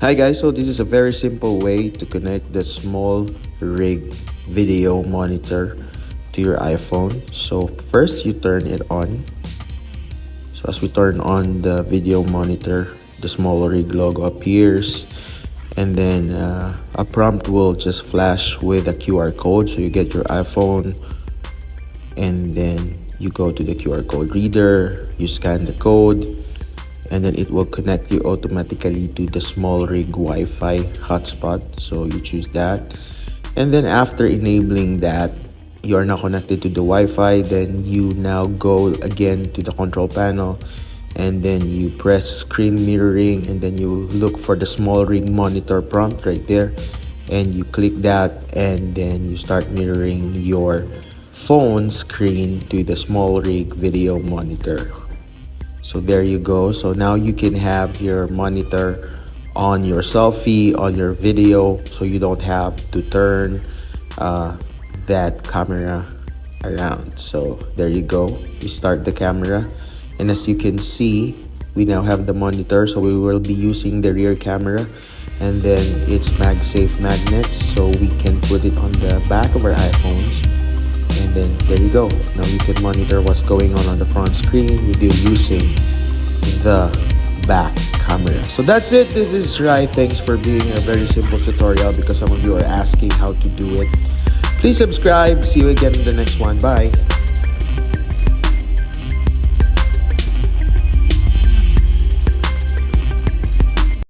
Hi guys, so this is a very simple way to connect the SmallRig video monitor to your iPhone. So first you turn it on. So as we turn on the video monitor, the SmallRig logo appears, and then a prompt will just flash with a QR code. So you get your iPhone and then you go to the QR code reader, you scan the code, and then it will connect you automatically to the SmallRig Wi-Fi hotspot. So you choose that, and then after enabling that, you are now connected to the Wi-Fi. Then you now go again to the control panel, and then you press screen mirroring, and then you look for the SmallRig monitor prompt right there, and you click that, and then you start mirroring your phone screen to the SmallRig video monitor. So there you go. So now you can have your monitor on your selfie, on your video, so you don't have to turn that camera around. So there you go. We start the camera, and as you can see, we now have the monitor. So we will be using the rear camera, and then it's MagSafe magnets, so we can put it on the back of our iPhones. And then there you go. Now you can monitor what's going on the front screen with you using the back camera. So that's it. This is Rai. Thanks for being a very simple tutorial, because some of you are asking how to do it. Please subscribe. See you again in the next one. Bye.